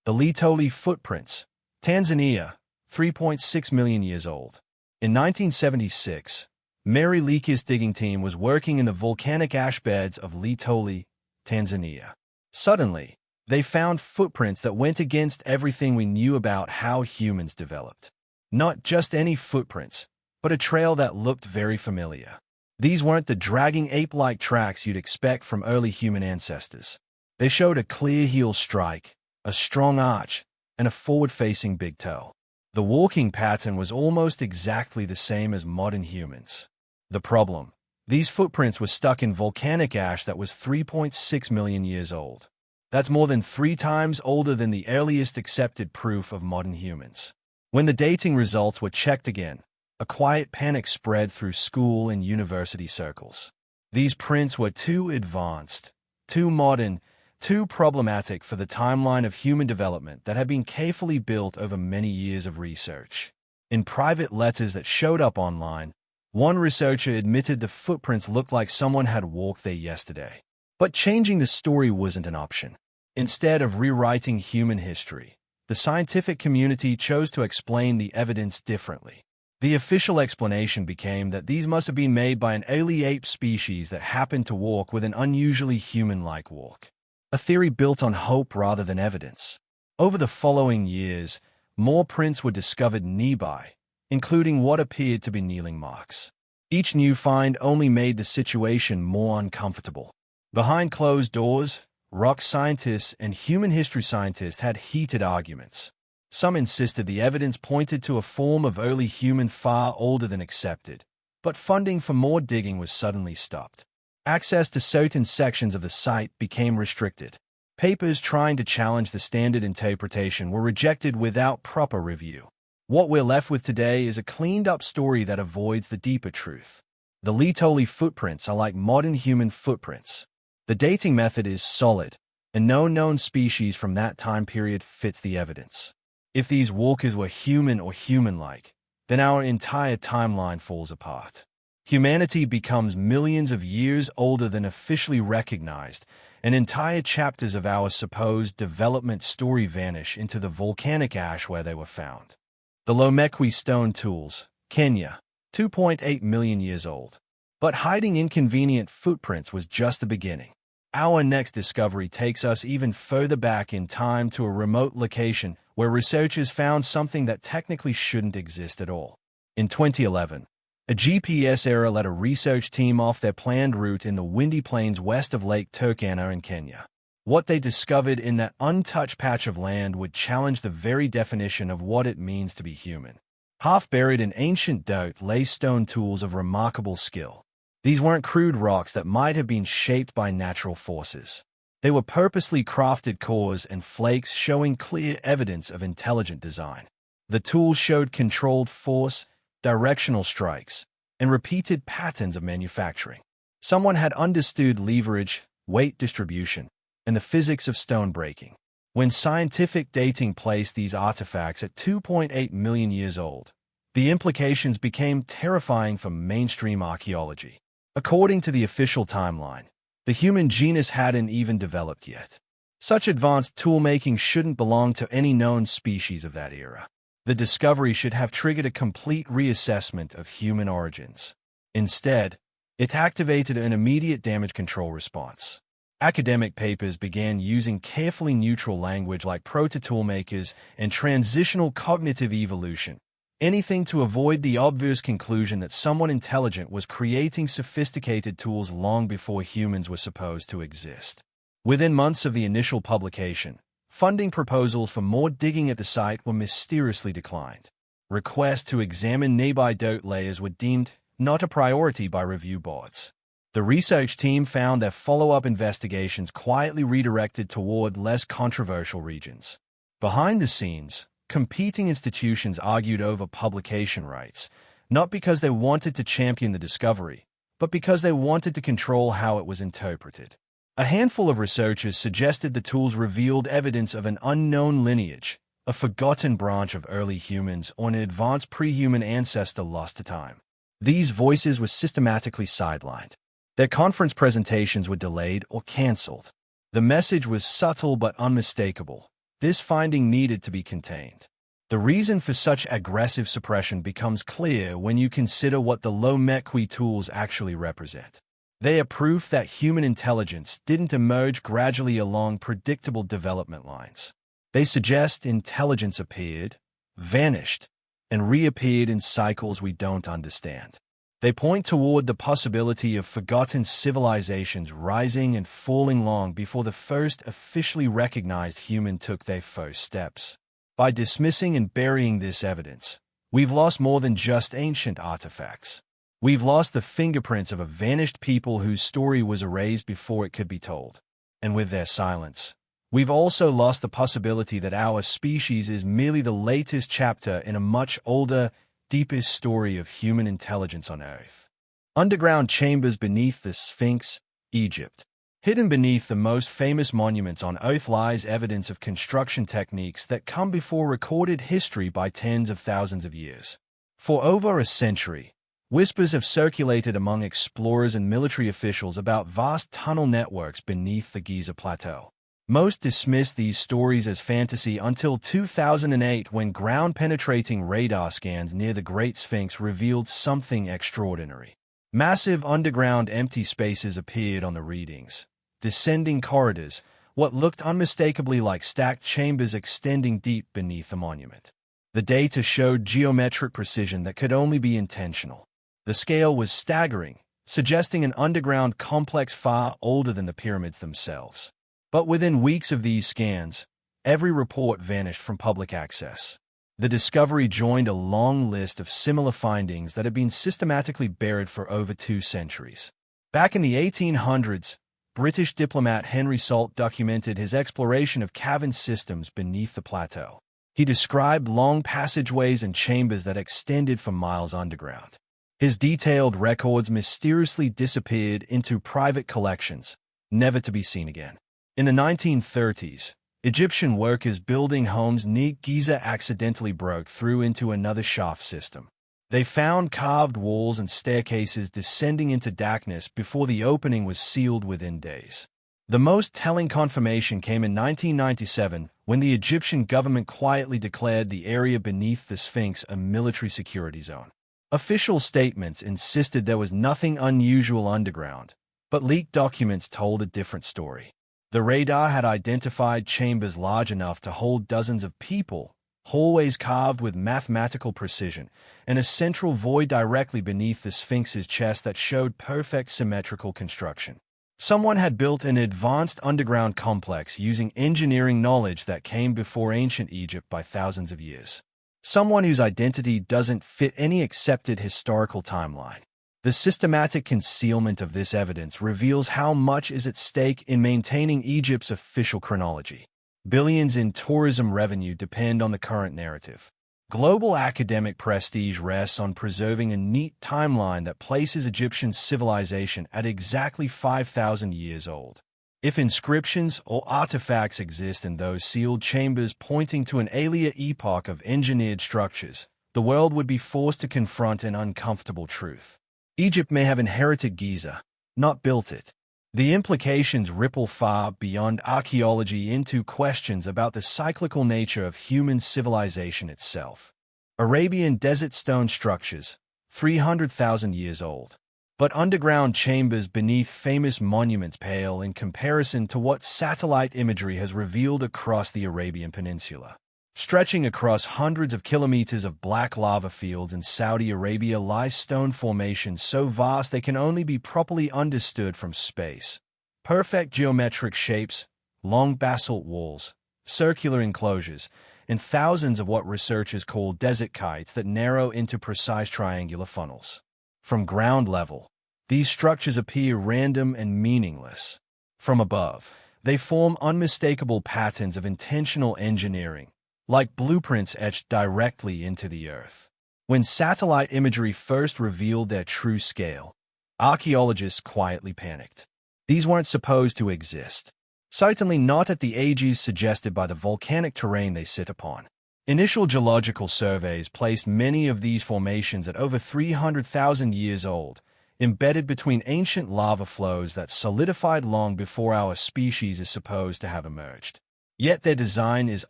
The Litoli footprints, Tanzania, 3.6 million years old. In 1976, Mary Leakey's digging team was working in the volcanic ash beds of Litoli, Tanzania. Suddenly, they found footprints that went against everything we knew about how humans developed. Not just any footprints, but a trail that looked very familiar. These weren't the dragging ape-like tracks you'd expect from early human ancestors. They showed a clear heel strike, a strong arch, and a forward-facing big toe. The walking pattern was almost exactly the same as modern humans. The problem: these footprints were stuck in volcanic ash that was 3.6 million years old. That's more than 3 times older than the earliest accepted proof of modern humans. When the dating results were checked again, a quiet panic spread through school and university circles. These prints were too advanced, too modern, too problematic for the timeline of human development that had been carefully built over many years of research. In private letters that showed up online, one researcher admitted the footprints looked like someone had walked there yesterday. But changing the story wasn't an option. Instead of rewriting human history, the scientific community chose to explain the evidence differently. The official explanation became that these must have been made by an early ape species that happened to walk with an unusually human-like walk. A theory built on hope rather than evidence. Over the following years, more prints were discovered nearby, including what appeared to be kneeling marks. Each new find only made the situation more uncomfortable. Behind closed doors, rock scientists and human history scientists had heated arguments. Some insisted the evidence pointed to a form of early human far older than accepted, but funding for more digging was suddenly stopped. Access to certain sections of the site became restricted. Papers trying to challenge the standard interpretation were rejected without proper review. What we're left with today is a cleaned-up story that avoids the deeper truth. The Litoli footprints are like modern human footprints. The dating method is solid, and no known species from that time period fits the evidence. If these walkers were human or human-like, then our entire timeline falls apart. Humanity becomes millions of years older than officially recognized, and entire chapters of our supposed development story vanish into the volcanic ash where they were found. The Lomekwi stone tools, Kenya, 2.8 million years old. But hiding inconvenient footprints was just the beginning. Our next discovery takes us even further back in time to a remote location where researchers found something that technically shouldn't exist at all. In 2011, a GPS error let a research team off their planned route in the windy plains west of Lake Turkana in Kenya. What they discovered in that untouched patch of land would challenge the very definition of what it means to be human. Half buried in ancient dirt lay stone tools of remarkable skill. These weren't crude rocks that might have been shaped by natural forces. They were purposely crafted cores and flakes showing clear evidence of intelligent design. The tools showed controlled force, directional strikes, and repeated patterns of manufacturing. Someone had understood leverage, weight distribution, and the physics of stone breaking. When scientific dating placed these artifacts at 2.8 million years old, the implications became terrifying for mainstream archaeology. According to the official timeline, the human genus hadn't even developed yet. Such advanced tool-making shouldn't belong to any known species of that era. The discovery should have triggered a complete reassessment of human origins. Instead, it activated an immediate damage control response. Academic papers began using carefully neutral language like proto-toolmakers and transitional cognitive evolution, anything to avoid the obvious conclusion that someone intelligent was creating sophisticated tools long before humans were supposed to exist. Within months of the initial publication, funding proposals for more digging at the site were mysteriously declined. Requests to examine nearby dirt layers were deemed not a priority by review boards. The research team found their follow-up investigations quietly redirected toward less controversial regions. Behind the scenes, competing institutions argued over publication rights, not because they wanted to champion the discovery, but because they wanted to control how it was interpreted. A handful of researchers suggested the tools revealed evidence of an unknown lineage, a forgotten branch of early humans, or an advanced pre-human ancestor lost to time. These voices were systematically sidelined. Their conference presentations were delayed or cancelled. The message was subtle but unmistakable. this finding needed to be contained. The reason for such aggressive suppression becomes clear when you consider what the low-MECWI tools actually represent. They are proof that human intelligence didn't emerge gradually along predictable development lines. They suggest intelligence appeared, vanished, and reappeared in cycles we don't understand. They point toward the possibility of forgotten civilizations rising and falling long before the first officially recognized human took their first steps. By dismissing and burying this evidence, we've lost more than just ancient artifacts. We've lost the fingerprints of a vanished people whose story was erased before it could be told. And with their silence, we've also lost the possibility that our species is merely the latest chapter in a much older, deepest story of human intelligence on Earth. Underground chambers beneath the Sphinx, Egypt. Hidden beneath the most famous monuments on Earth lies evidence of construction techniques that come before recorded history by tens of thousands of years. For over a century, whispers have circulated among explorers and military officials about vast tunnel networks beneath the Giza Plateau. Most dismissed these stories as fantasy until 2008 when ground-penetrating radar scans near the Great Sphinx revealed something extraordinary. Massive underground empty spaces appeared on the readings. Descending corridors, what looked unmistakably like stacked chambers extending deep beneath the monument. The data showed geometric precision that could only be intentional. The scale was staggering, suggesting an underground complex far older than the pyramids themselves. But within weeks of these scans, every report vanished from public access. The discovery joined a long list of similar findings that had been systematically buried for over 2 centuries. Back in the 1800s, British diplomat Henry Salt documented his exploration of cavern systems beneath the plateau. He described long passageways and chambers that extended for miles underground. His detailed records mysteriously disappeared into private collections, never to be seen again. In the 1930s, Egyptian workers building homes near Giza accidentally broke through into another shaft system. They found carved walls and staircases descending into darkness before the opening was sealed within days. The most telling confirmation came in 1997 when the Egyptian government quietly declared the area beneath the Sphinx a military security zone. Official statements insisted there was nothing unusual underground, but leaked documents told a different story. The radar had identified chambers large enough to hold dozens of people, hallways carved with mathematical precision, and a central void directly beneath the Sphinx's chest that showed perfect symmetrical construction. Someone had built an advanced underground complex using engineering knowledge that came before ancient Egypt by thousands of years. Someone whose identity doesn't fit any accepted historical timeline. The systematic concealment of this evidence reveals how much is at stake in maintaining Egypt's official chronology. Billions in tourism revenue depend on the current narrative. Global academic prestige rests on preserving a neat timeline that places Egyptian civilization at exactly 5,000 years old. If inscriptions or artifacts exist in those sealed chambers pointing to an earlier epoch of engineered structures, the world would be forced to confront an uncomfortable truth. Egypt may have inherited Giza, not built it. The implications ripple far beyond archaeology into questions about the cyclical nature of human civilization itself. Arabian desert stone structures, 300,000 years old. But underground chambers beneath famous monuments pale in comparison to what satellite imagery has revealed across the Arabian Peninsula. Stretching across hundreds of kilometers of black lava fields in Saudi Arabia lie stone formations so vast they can only be properly understood from space. Perfect geometric shapes, long basalt walls, circular enclosures, and thousands of what researchers call desert kites that narrow into precise triangular funnels. From ground level, these structures appear random and meaningless. From above, they form unmistakable patterns of intentional engineering, like blueprints etched directly into the earth. When satellite imagery first revealed their true scale, archaeologists quietly panicked. These weren't supposed to exist. Certainly not at the ages suggested by the volcanic terrain they sit upon. Initial geological surveys placed many of these formations at over 300,000 years old, embedded between ancient lava flows that solidified long before our species is supposed to have emerged. Yet their design is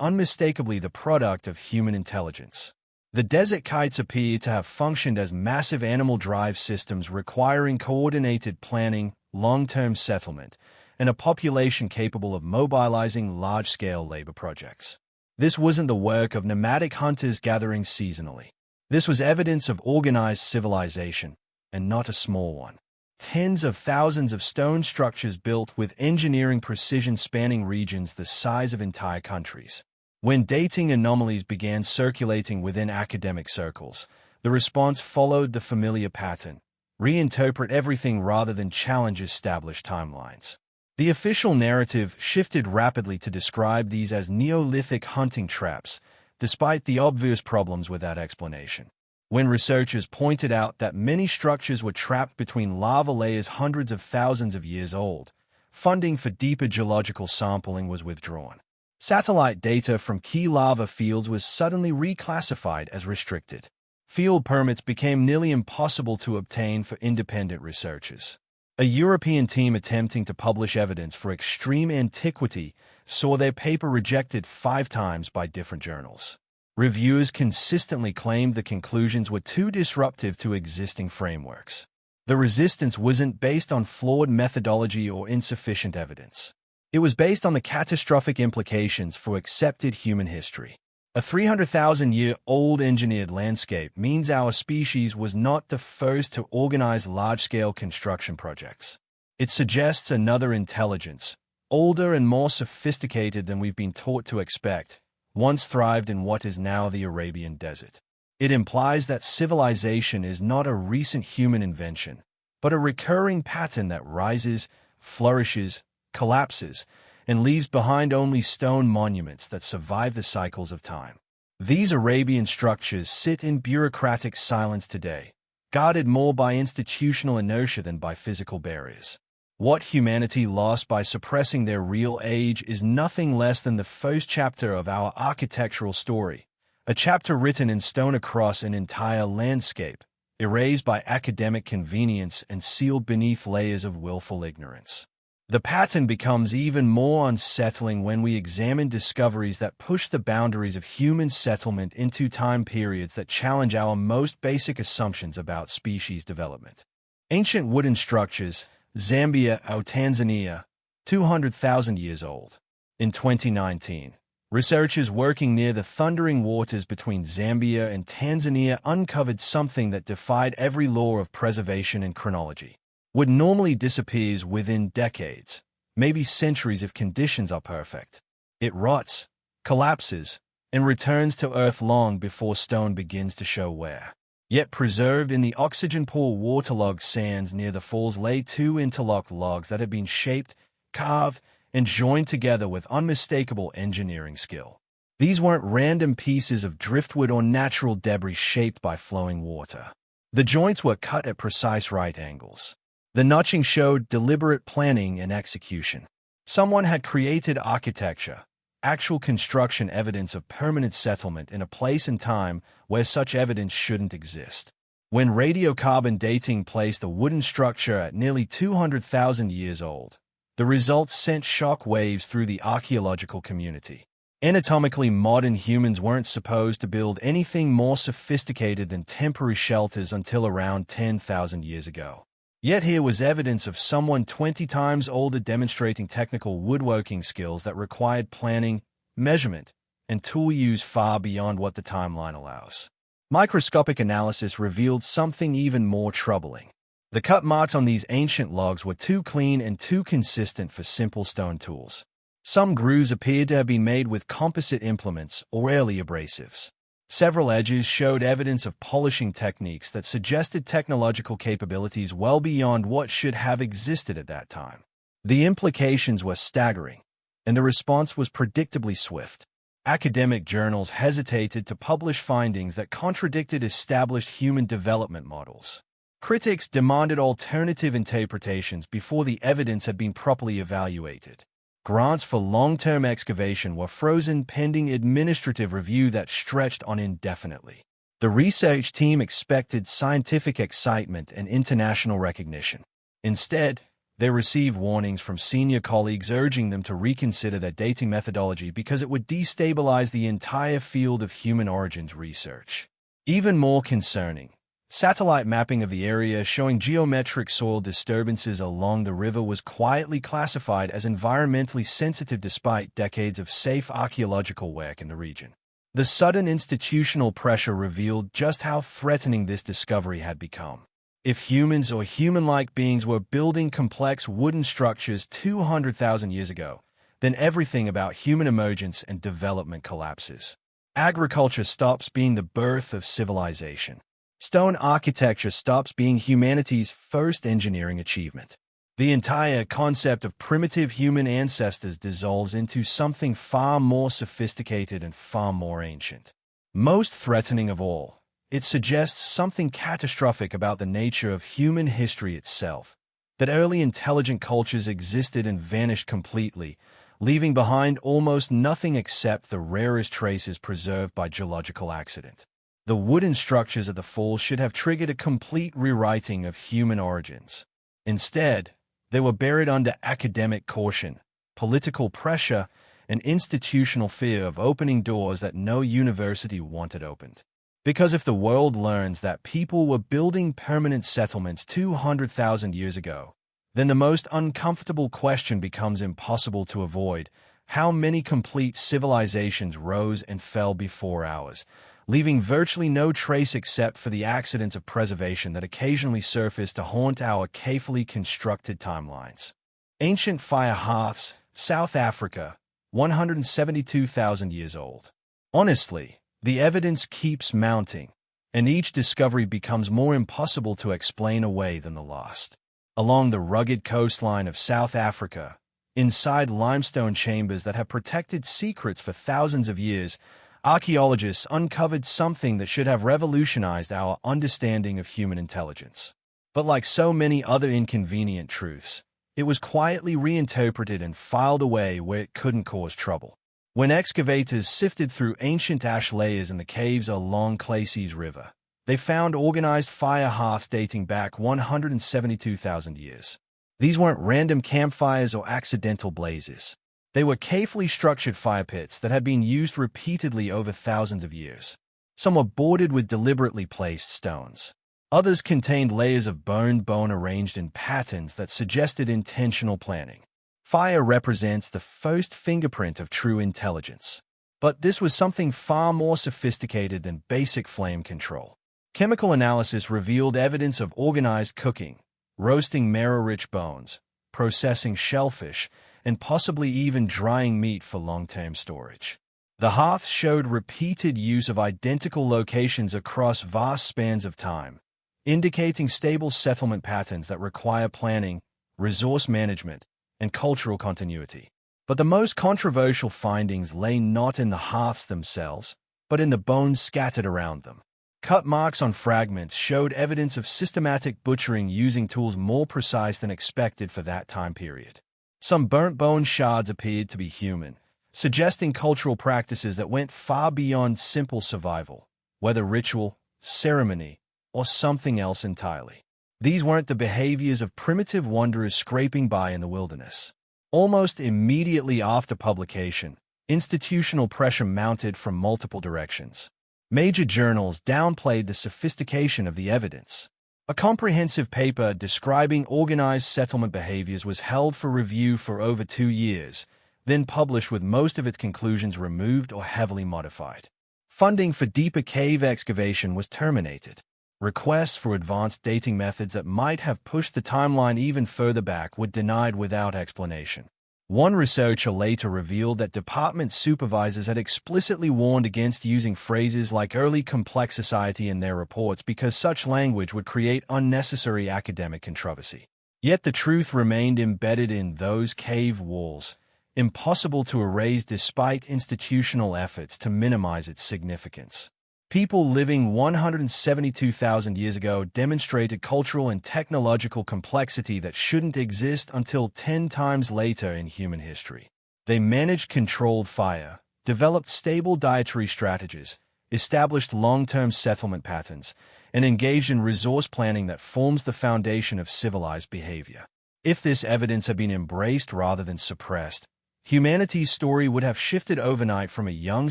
unmistakably the product of human intelligence. The desert kites appear to have functioned as massive animal drive systems requiring coordinated planning, long-term settlement, and a population capable of mobilizing large-scale labor projects. This wasn't the work of nomadic hunters gathering seasonally. This was evidence of organized civilization, and not a small one. Tens of thousands of stone structures built with engineering precision spanning regions the size of entire countries. When dating anomalies began circulating within academic circles, the response followed the familiar pattern: reinterpret everything rather than challenge established timelines. The official narrative shifted rapidly to describe these as Neolithic hunting traps, despite the obvious problems with that explanation. When researchers pointed out that many structures were trapped between lava layers hundreds of thousands of years old, funding for deeper geological sampling was withdrawn. Satellite data from key lava fields was suddenly reclassified as restricted. Field permits became nearly impossible to obtain for independent researchers. A European team attempting to publish evidence for extreme antiquity saw their paper rejected 5 times by different journals. Reviewers consistently claimed the conclusions were too disruptive to existing frameworks. The resistance wasn't based on flawed methodology or insufficient evidence. It was based on the catastrophic implications for accepted human history. A 300,000-year-old engineered landscape means our species was not the first to organize large-scale construction projects. It suggests another intelligence, older and more sophisticated than we've been taught to expect, once thrived in what is now the Arabian Desert. It implies that civilization is not a recent human invention, but a recurring pattern that rises, flourishes, collapses, and leaves behind only stone monuments that survive the cycles of time. These Arabian structures sit in bureaucratic silence today, guarded more by institutional inertia than by physical barriers. What humanity lost by suppressing their real age is nothing less than the first chapter of our architectural story, a chapter written in stone across an entire landscape, erased by academic convenience and sealed beneath layers of willful ignorance. The pattern becomes even more unsettling when we examine discoveries that push the boundaries of human settlement into time periods that challenge our most basic assumptions about species development. Ancient wooden structures, Zambia or Tanzania, 200,000 years old. In 2019, researchers working near the thundering waters between Zambia and Tanzania uncovered something that defied every law of preservation and chronology. Wood normally disappears within decades, maybe centuries if conditions are perfect. It rots, collapses, and returns to Earth long before stone begins to show wear. Yet preserved in the oxygen-poor waterlogged sands near the falls lay 2 interlocked logs that had been shaped, carved, and joined together with unmistakable engineering skill. These weren't random pieces of driftwood or natural debris shaped by flowing water. The joints were cut at precise right angles. The notching showed deliberate planning and execution. Someone had created architecture, actual construction evidence of permanent settlement in a place and time where such evidence shouldn't exist. When radiocarbon dating placed a wooden structure at nearly 200,000 years old, the results sent shock waves through the archaeological community. Anatomically modern humans weren't supposed to build anything more sophisticated than temporary shelters until around 10,000 years ago. Yet here was evidence of someone 20 times older demonstrating technical woodworking skills that required planning, measurement, and tool use far beyond what the timeline allows. Microscopic analysis revealed something even more troubling. The cut marks on these ancient logs were too clean and too consistent for simple stone tools. Some grooves appeared to have been made with composite implements or early abrasives. Several edges showed evidence of polishing techniques that suggested technological capabilities well beyond what should have existed at that time. The implications were staggering, and the response was predictably swift. Academic journals hesitated to publish findings that contradicted established human development models. Critics demanded alternative interpretations before the evidence had been properly evaluated. Grants for long-term excavation were frozen pending administrative review that stretched on indefinitely. The research team expected scientific excitement and international recognition. Instead, They received warnings from senior colleagues urging them to reconsider their dating methodology because it would destabilize the entire field of human origins research. Even more concerning, satellite mapping of the area showing geometric soil disturbances along the river was quietly classified as environmentally sensitive despite decades of safe archaeological work in the region. The sudden institutional pressure revealed just how threatening this discovery had become. If humans or human-like beings were building complex wooden structures 200,000 years ago, then everything about human emergence and development collapses. Agriculture stops being the birth of civilization. Stone architecture stops being humanity's first engineering achievement. The entire concept of primitive human ancestors dissolves into something far more sophisticated and far more ancient. Most threatening of all, it suggests something catastrophic about the nature of human history itself, that early intelligent cultures existed and vanished completely, leaving behind almost nothing except the rarest traces preserved by geological accident. The wooden structures of the falls should have triggered a complete rewriting of human origins. Instead, they were buried under academic caution, political pressure, and institutional fear of opening doors that no university wanted opened. Because if the world learns that people were building permanent settlements 200,000 years ago, then the most uncomfortable question becomes impossible to avoid: how many complete civilizations rose and fell before ours, leaving virtually no trace except for the accidents of preservation that occasionally surface to haunt our carefully constructed timelines. Ancient fire hearths, South Africa, 172,000 years old. Honestly, the evidence keeps mounting, and each discovery becomes more impossible to explain away than the last. Along the rugged coastline of South Africa, inside limestone chambers that have protected secrets for thousands of years, archaeologists uncovered something that should have revolutionized our understanding of human intelligence. But like so many other inconvenient truths, it was quietly reinterpreted and filed away where it couldn't cause trouble. When excavators sifted through ancient ash layers in the caves along Clayseas River, they found organized fire hearths dating back 172,000 years. These weren't random campfires or accidental blazes. They were carefully structured fire pits that had been used repeatedly over thousands of years. Some were bordered with deliberately placed stones. Others contained layers of burned bone arranged in patterns that suggested intentional planning. Fire represents the first fingerprint of true intelligence. But this was something far more sophisticated than basic flame control. Chemical analysis revealed evidence of organized cooking, roasting marrow-rich bones, processing shellfish, and possibly even drying meat for long-term storage. The hearths showed repeated use of identical locations across vast spans of time, indicating stable settlement patterns that require planning, resource management, and cultural continuity. But the most controversial findings lay not in the hearths themselves, but in the bones scattered around them. Cut marks on fragments showed evidence of systematic butchering using tools more precise than expected for that time period. Some burnt bone shards appeared to be human, suggesting cultural practices that went far beyond simple survival, whether ritual, ceremony, or something else entirely. These weren't the behaviors of primitive wanderers scraping by in the wilderness. Almost immediately after publication, institutional pressure mounted from multiple directions. Major journals downplayed the sophistication of the evidence. A comprehensive paper describing organized settlement behaviors was held for review for over 2 years, then published with most of its conclusions removed or heavily modified. Funding for deeper cave excavation was terminated. Requests for advanced dating methods that might have pushed the timeline even further back were denied without explanation. One researcher later revealed that department supervisors had explicitly warned against using phrases like early complex society in their reports because such language would create unnecessary academic controversy. Yet the truth remained embedded in those cave walls, impossible to erase despite institutional efforts to minimize its significance. People living 172,000 years ago demonstrated cultural and technological complexity that shouldn't exist until 10 times later in human history. They managed controlled fire, developed stable dietary strategies, established long-term settlement patterns, and engaged in resource planning that forms the foundation of civilized behavior. If this evidence had been embraced rather than suppressed, humanity's story would have shifted overnight from a young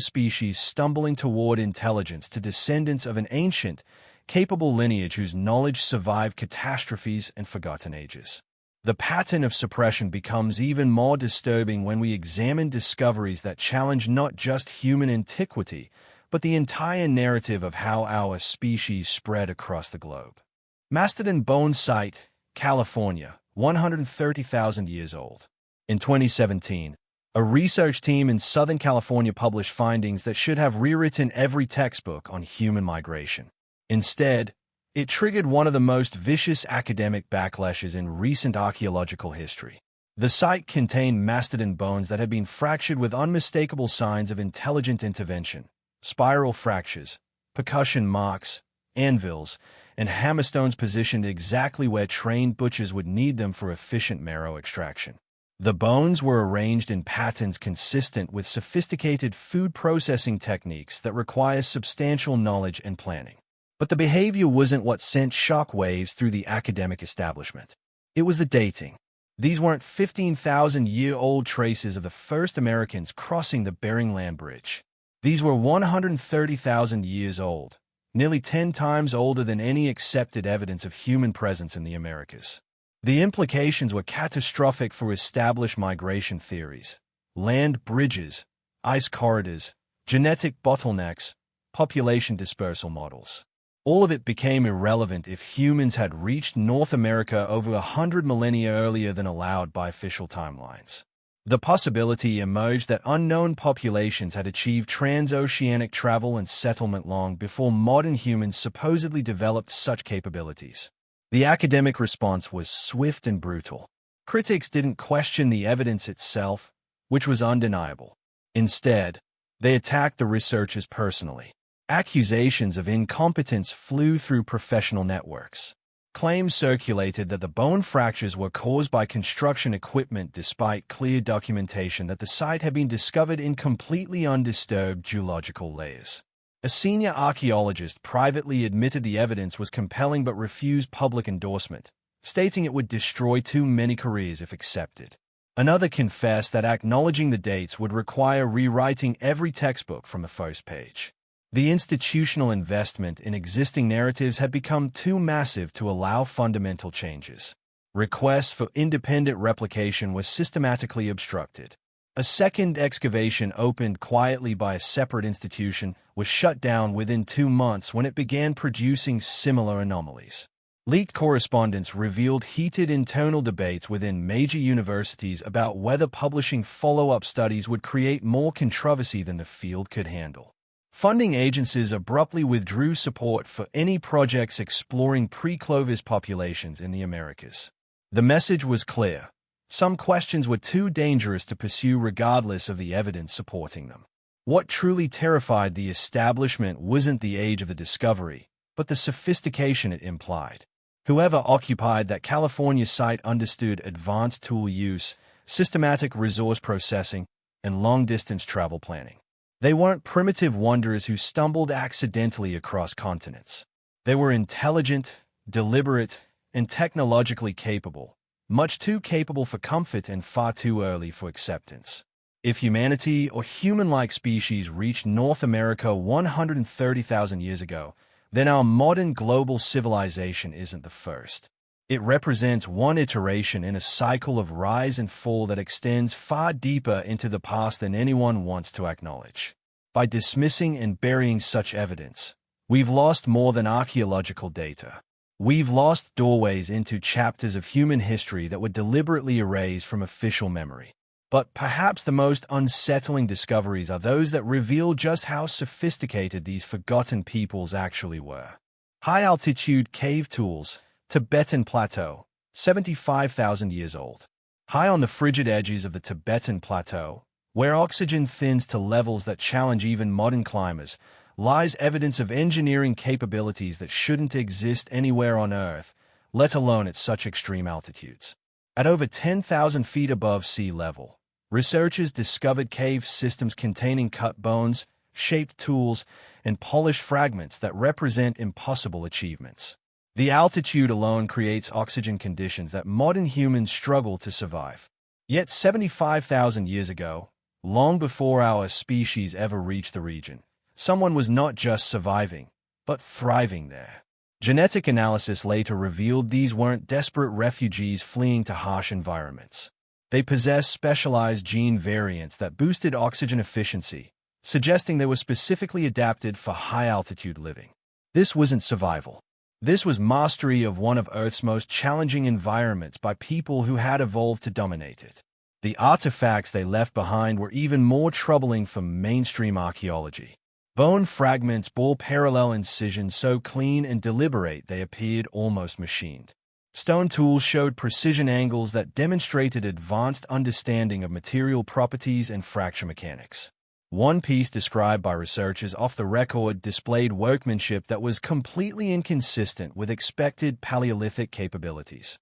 species stumbling toward intelligence to descendants of an ancient, capable lineage whose knowledge survived catastrophes and forgotten ages. The pattern of suppression becomes even more disturbing when we examine discoveries that challenge not just human antiquity, but the entire narrative of how our species spread across the globe. Mastodon Bone Site, California, 130,000 years old. In 2017, a research team in Southern California published findings that should have rewritten every textbook on human migration. Instead, it triggered one of the most vicious academic backlashes in recent archaeological history. The site contained mastodon bones that had been fractured with unmistakable signs of intelligent intervention: spiral fractures, percussion marks, anvils, and hammerstones positioned exactly where trained butchers would need them for efficient marrow extraction. The bones were arranged in patterns consistent with sophisticated food processing techniques that require substantial knowledge and planning. But the behavior wasn't what sent shockwaves through the academic establishment. It was the dating. These weren't 15,000-year-old traces of the first Americans crossing the Bering Land Bridge. These were 130,000 years old, nearly 10 times older than any accepted evidence of human presence in the Americas. The implications were catastrophic for established migration theories: land bridges, ice corridors, genetic bottlenecks, population dispersal models. All of it became irrelevant if humans had reached North America over 100 millennia earlier than allowed by official timelines. The possibility emerged that unknown populations had achieved transoceanic travel and settlement long before modern humans supposedly developed such capabilities. The academic response was swift and brutal. Critics didn't question the evidence itself, which was undeniable. Instead, they attacked the researchers personally. Accusations of incompetence flew through professional networks. Claims circulated that the bone fractures were caused by construction equipment despite clear documentation that the site had been discovered in completely undisturbed geological layers. A senior archaeologist privately admitted the evidence was compelling but refused public endorsement, stating it would destroy too many careers if accepted. Another confessed that acknowledging the dates would require rewriting every textbook from the first page. The institutional investment in existing narratives had become too massive to allow fundamental changes. Requests for independent replication were systematically obstructed. A second excavation opened quietly by a separate institution was shut down within 2 months when it began producing similar anomalies. Leaked correspondence revealed heated internal debates within major universities about whether publishing follow-up studies would create more controversy than the field could handle. Funding agencies abruptly withdrew support for any projects exploring pre-Clovis populations in the Americas. The message was clear: some questions were too dangerous to pursue regardless of the evidence supporting them. What truly terrified the establishment wasn't the age of the discovery, but the sophistication it implied. Whoever occupied that California site understood advanced tool use, systematic resource processing, and long-distance travel planning. They weren't primitive wanderers who stumbled accidentally across continents. They were intelligent, deliberate, and technologically capable, much too capable for comfort and far too early for acceptance. If humanity or human-like species reached North America 130,000 years ago, then our modern global civilization isn't the first. It represents one iteration in a cycle of rise and fall that extends far deeper into the past than anyone wants to acknowledge. By dismissing and burying such evidence, we've lost more than archaeological data. We've lost doorways into chapters of human history that were deliberately erased from official memory. But perhaps the most unsettling discoveries are those that reveal just how sophisticated these forgotten peoples actually were. High-altitude cave tools, Tibetan Plateau, 75,000 years old. High on the frigid edges of the Tibetan Plateau, where oxygen thins to levels that challenge even modern climbers, lies evidence of engineering capabilities that shouldn't exist anywhere on Earth, let alone at such extreme altitudes. At over 10,000 feet above sea level, researchers discovered cave systems containing cut bones, shaped tools, and polished fragments that represent impossible achievements. The altitude alone creates oxygen conditions that modern humans struggle to survive. Yet 75,000 years ago, long before our species ever reached the region, someone was not just surviving, but thriving there. Genetic analysis later revealed these weren't desperate refugees fleeing to harsh environments. They possessed specialized gene variants that boosted oxygen efficiency, suggesting they were specifically adapted for high-altitude living. This wasn't survival. This was mastery of one of Earth's most challenging environments by people who had evolved to dominate it. The artifacts they left behind were even more troubling for mainstream archaeology. Bone fragments bore parallel incisions so clean and deliberate they appeared almost machined. Stone tools showed precision angles that demonstrated advanced understanding of material properties and fracture mechanics. One piece described by researchers off the record displayed workmanship that was completely inconsistent with expected Paleolithic capabilities.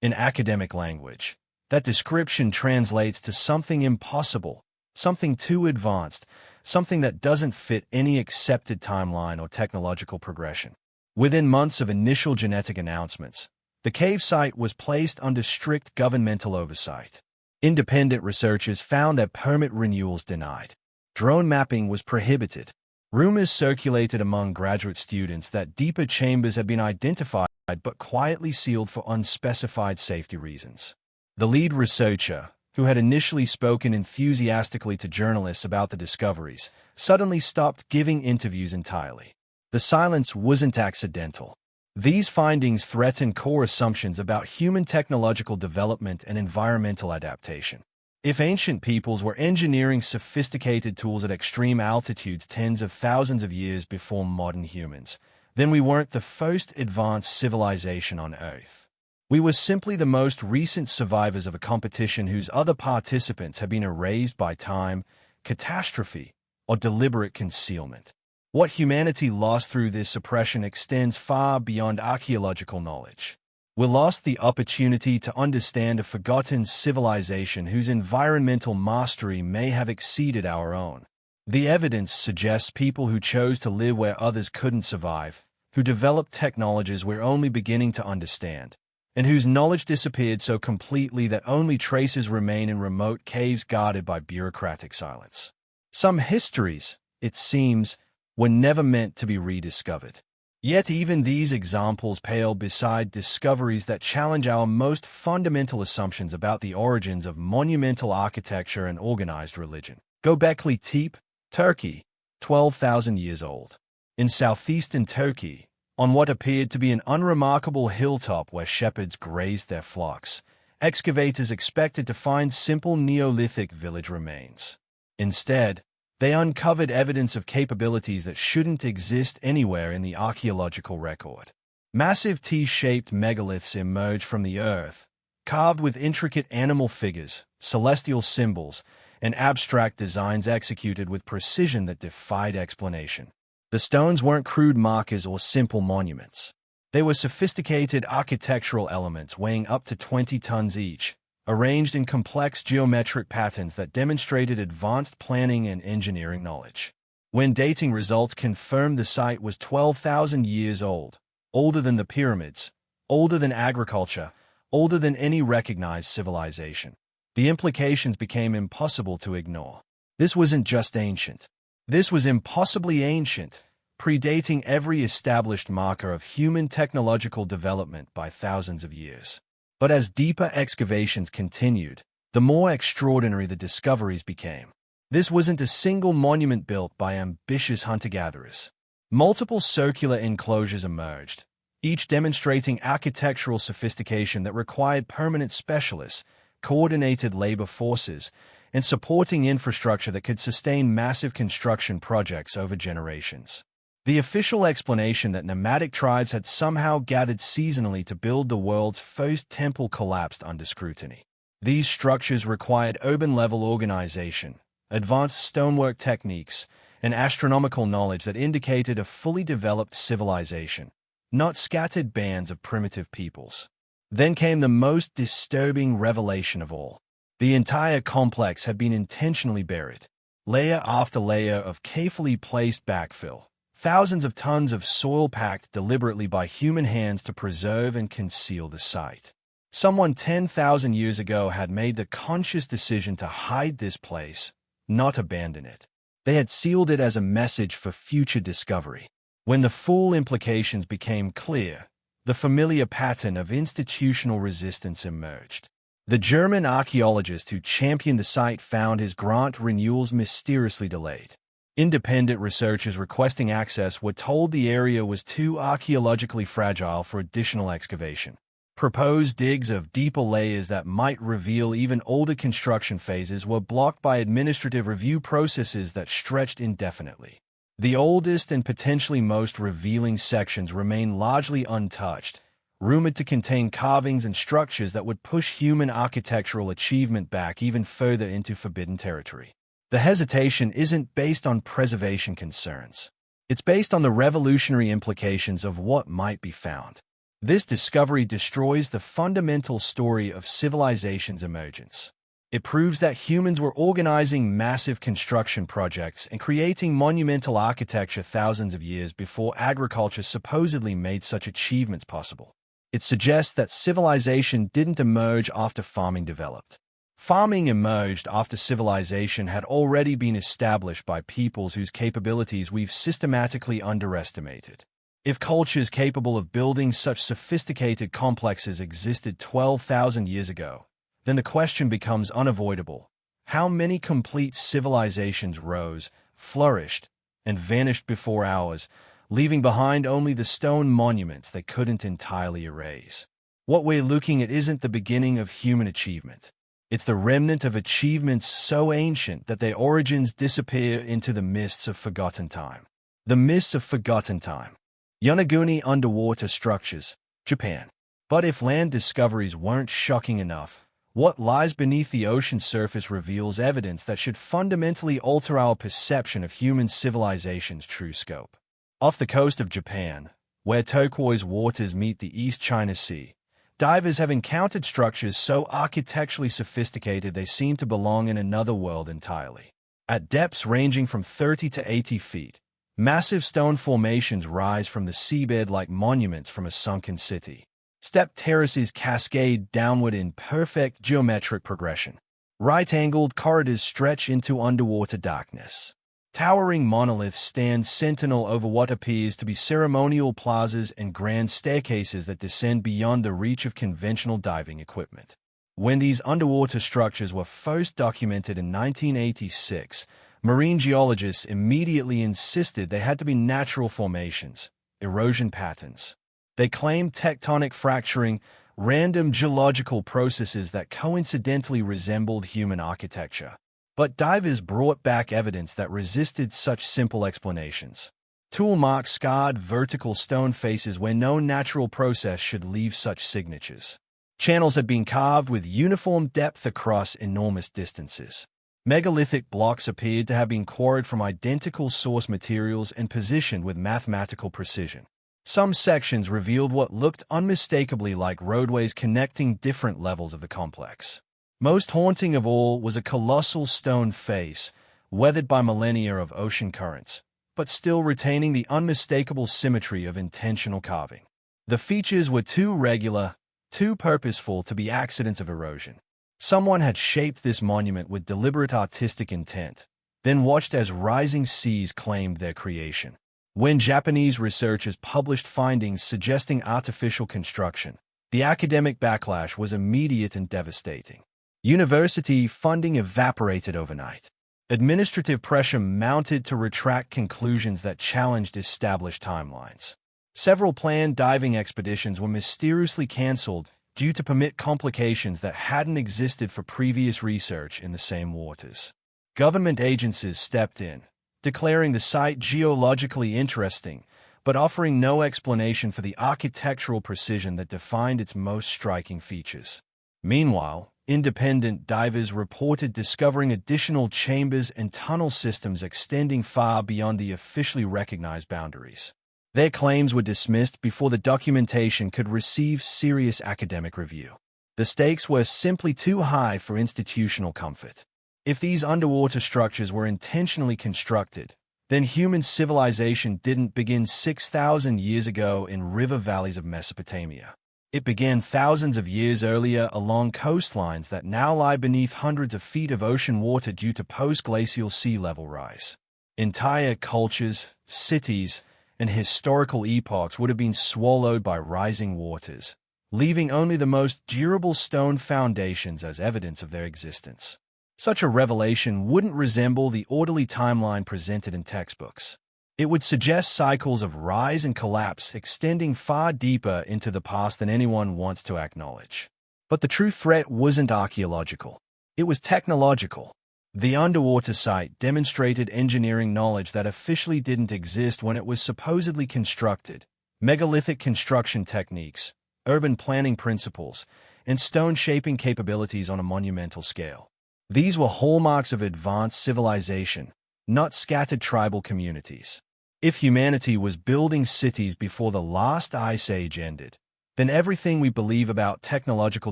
In academic language, that description translates to something impossible, something too advanced, something that doesn't fit any accepted timeline or technological progression. Within months of initial genetic announcements, the cave site was placed under strict governmental oversight. Independent researchers found that permit renewals denied. Drone mapping was prohibited. Rumors circulated among graduate students that deeper chambers had been identified but quietly sealed for unspecified safety reasons. The lead researcher, who had initially spoken enthusiastically to journalists about the discoveries, suddenly stopped giving interviews entirely. The silence wasn't accidental. These findings threaten core assumptions about human technological development and environmental adaptation. If ancient peoples were engineering sophisticated tools at extreme altitudes tens of thousands of years before modern humans, then we weren't the first advanced civilization on Earth. We were simply the most recent survivors of a competition whose other participants had been erased by time, catastrophe, or deliberate concealment. What humanity lost through this suppression extends far beyond archaeological knowledge. We lost the opportunity to understand a forgotten civilization whose environmental mastery may have exceeded our own. The evidence suggests people who chose to live where others couldn't survive, who developed technologies we're only beginning to understand, and whose knowledge disappeared so completely that only traces remain in remote caves guarded by bureaucratic silence. Some histories, it seems, were never meant to be rediscovered. Yet even these examples pale beside discoveries that challenge our most fundamental assumptions about the origins of monumental architecture and organized religion. Göbekli Tepe, Turkey, 12,000 years old. In southeastern Turkey, on what appeared to be an unremarkable hilltop where shepherds grazed their flocks, excavators expected to find simple Neolithic village remains. Instead, they uncovered evidence of capabilities that shouldn't exist anywhere in the archaeological record. Massive T-shaped megaliths emerged from the earth, carved with intricate animal figures, celestial symbols, and abstract designs executed with precision that defied explanation. The stones weren't crude markers or simple monuments. They were sophisticated architectural elements weighing up to 20 tons each, arranged in complex geometric patterns that demonstrated advanced planning and engineering knowledge. When dating results confirmed the site was 12,000 years old, older than the pyramids, older than agriculture, older than any recognized civilization, the implications became impossible to ignore. This wasn't just ancient. This was impossibly ancient, predating every established marker of human technological development by thousands of years. But as deeper excavations continued, the more extraordinary the discoveries became. This wasn't a single monument built by ambitious hunter-gatherers. Multiple circular enclosures emerged, each demonstrating architectural sophistication that required permanent specialists, coordinated labor forces, and supporting infrastructure that could sustain massive construction projects over generations. The official explanation that nomadic tribes had somehow gathered seasonally to build the world's first temple collapsed under scrutiny. These structures required urban-level organization, advanced stonework techniques, and astronomical knowledge that indicated a fully developed civilization, not scattered bands of primitive peoples. Then came the most disturbing revelation of all. The entire complex had been intentionally buried. Layer after layer of carefully placed backfill, thousands of tons of soil packed deliberately by human hands to preserve and conceal the site. Someone 10,000 years ago had made the conscious decision to hide this place, not abandon it. They had sealed it as a message for future discovery. When the full implications became clear, the familiar pattern of institutional resistance emerged. The German archaeologist who championed the site found his grant renewals mysteriously delayed. Independent researchers requesting access were told the area was too archaeologically fragile for additional excavation. Proposed digs of deeper layers that might reveal even older construction phases were blocked by administrative review processes that stretched indefinitely. The oldest and potentially most revealing sections remain largely untouched, rumored to contain carvings and structures that would push human architectural achievement back even further into forbidden territory. The hesitation isn't based on preservation concerns. It's based on the revolutionary implications of what might be found. This discovery destroys the fundamental story of civilization's emergence. It proves that humans were organizing massive construction projects and creating monumental architecture thousands of years before agriculture supposedly made such achievements possible. It suggests that civilization didn't emerge after farming developed. Farming emerged after civilization had already been established by peoples whose capabilities we've systematically underestimated. If cultures capable of building such sophisticated complexes existed 12,000 years ago, then the question becomes unavoidable. How many complete civilizations rose, flourished, and vanished before ours, leaving behind only the stone monuments they couldn't entirely erase? What we're looking at isn't the beginning of human achievement. It's the remnant of achievements so ancient that their origins disappear into the mists of forgotten time. The mists of forgotten time. Yonaguni underwater structures, Japan. But if land discoveries weren't shocking enough, what lies beneath the ocean surface reveals evidence that should fundamentally alter our perception of human civilization's true scope. Off the coast of Japan, where turquoise waters meet the East China Sea, divers have encountered structures so architecturally sophisticated they seem to belong in another world entirely. At depths ranging from 30 to 80 feet, massive stone formations rise from the seabed like monuments from a sunken city. Step terraces cascade downward in perfect geometric progression. Right-angled corridors stretch into underwater darkness. Towering monoliths stand sentinel over what appears to be ceremonial plazas and grand staircases that descend beyond the reach of conventional diving equipment. When these underwater structures were first documented in 1986, marine geologists immediately insisted they had to be natural formations, erosion patterns. They claimed tectonic fracturing, random geological processes that coincidentally resembled human architecture. But divers brought back evidence that resisted such simple explanations. Tool marks scarred vertical stone faces where no natural process should leave such signatures. Channels had been carved with uniform depth across enormous distances. Megalithic blocks appeared to have been quarried from identical source materials and positioned with mathematical precision. Some sections revealed what looked unmistakably like roadways connecting different levels of the complex. Most haunting of all was a colossal stone face, weathered by millennia of ocean currents, but still retaining the unmistakable symmetry of intentional carving. The features were too regular, too purposeful to be accidents of erosion. Someone had shaped this monument with deliberate artistic intent, then watched as rising seas claimed their creation. When Japanese researchers published findings suggesting artificial construction, the academic backlash was immediate and devastating. University funding evaporated overnight. Administrative pressure mounted to retract conclusions that challenged established timelines. Several planned diving expeditions were mysteriously cancelled due to permit complications that hadn't existed for previous research in the same waters. Government agencies stepped in, declaring the site geologically interesting, but offering no explanation for the architectural precision that defined its most striking features. Meanwhile, independent divers reported discovering additional chambers and tunnel systems extending far beyond the officially recognized boundaries. Their claims were dismissed before the documentation could receive serious academic review. The stakes were simply too high for institutional comfort. If these underwater structures were intentionally constructed, then human civilization didn't begin 6,000 years ago in river valleys of Mesopotamia. It began thousands of years earlier along coastlines that now lie beneath hundreds of feet of ocean water due to post-glacial sea level rise. Entire cultures, cities, and historical epochs would have been swallowed by rising waters, leaving only the most durable stone foundations as evidence of their existence. Such a revelation wouldn't resemble the orderly timeline presented in textbooks. It would suggest cycles of rise and collapse extending far deeper into the past than anyone wants to acknowledge. But the true threat wasn't archaeological. It was technological. The underwater site demonstrated engineering knowledge that officially didn't exist when it was supposedly constructed: megalithic construction techniques, urban planning principles, and stone-shaping capabilities on a monumental scale. These were hallmarks of advanced civilization, not scattered tribal communities. If humanity was building cities before the last ice age ended, then everything we believe about technological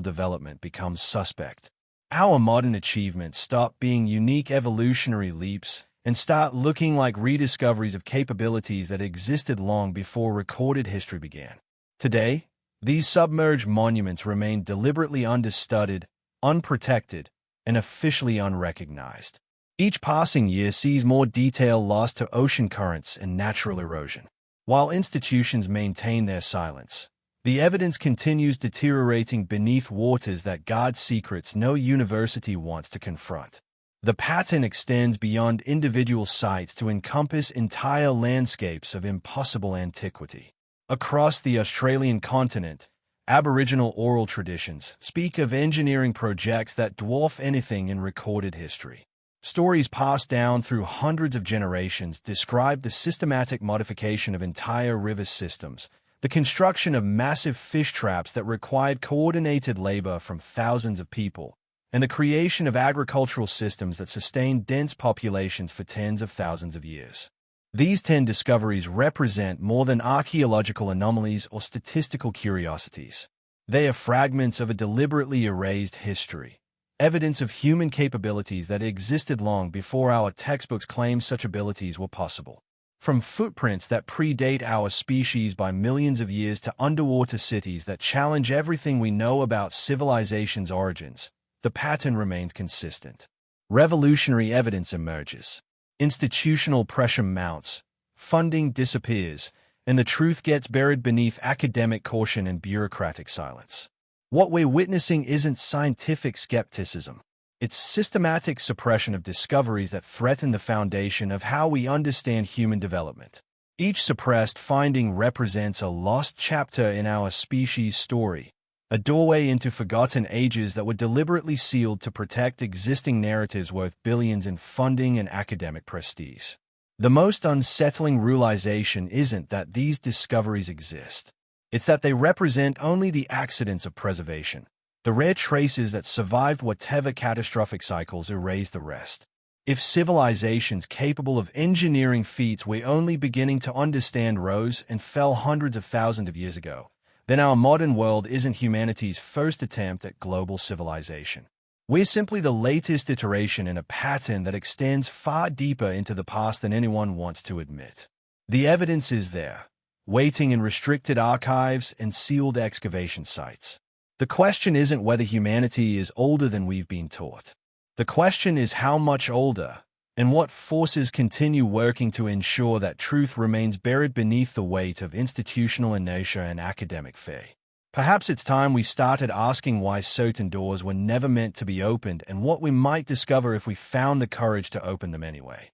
development becomes suspect. Our modern achievements stop being unique evolutionary leaps and start looking like rediscoveries of capabilities that existed long before recorded history began. Today, these submerged monuments remain deliberately understudied, unprotected, and officially unrecognized. Each passing year sees more detail lost to ocean currents and natural erosion. While institutions maintain their silence, the evidence continues deteriorating beneath waters that guard secrets no university wants to confront. The pattern extends beyond individual sites to encompass entire landscapes of impossible antiquity. Across the Australian continent, Aboriginal oral traditions speak of engineering projects that dwarf anything in recorded history. Stories passed down through hundreds of generations describe the systematic modification of entire river systems, the construction of massive fish traps that required coordinated labor from thousands of people, and the creation of agricultural systems that sustained dense populations for tens of thousands of years. These 10 discoveries represent more than archaeological anomalies or statistical curiosities. They are fragments of a deliberately erased history, evidence of human capabilities that existed long before our textbooks claimed such abilities were possible. From footprints that predate our species by millions of years to underwater cities that challenge everything we know about civilization's origins, the pattern remains consistent. Revolutionary evidence emerges. Institutional pressure mounts, funding disappears, and the truth gets buried beneath academic caution and bureaucratic silence. What we're witnessing isn't scientific skepticism. It's systematic suppression of discoveries that threaten the foundation of how we understand human development. Each suppressed finding represents a lost chapter in our species' story, a doorway into forgotten ages that were deliberately sealed to protect existing narratives worth billions in funding and academic prestige. The most unsettling realization isn't that these discoveries exist. It's that they represent only the accidents of preservation, the rare traces that survived whatever catastrophic cycles erased the rest. If civilizations capable of engineering feats we're only beginning to understand rose and fell hundreds of thousands of years ago, then our modern world isn't humanity's first attempt at global civilization. We're simply the latest iteration in a pattern that extends far deeper into the past than anyone wants to admit. The evidence is there, waiting in restricted archives and sealed excavation sites. The question isn't whether humanity is older than we've been taught. The question is how much older, and what forces continue working to ensure that truth remains buried beneath the weight of institutional inertia and academic fear. Perhaps it's time we started asking why certain doors were never meant to be opened and what we might discover if we found the courage to open them anyway.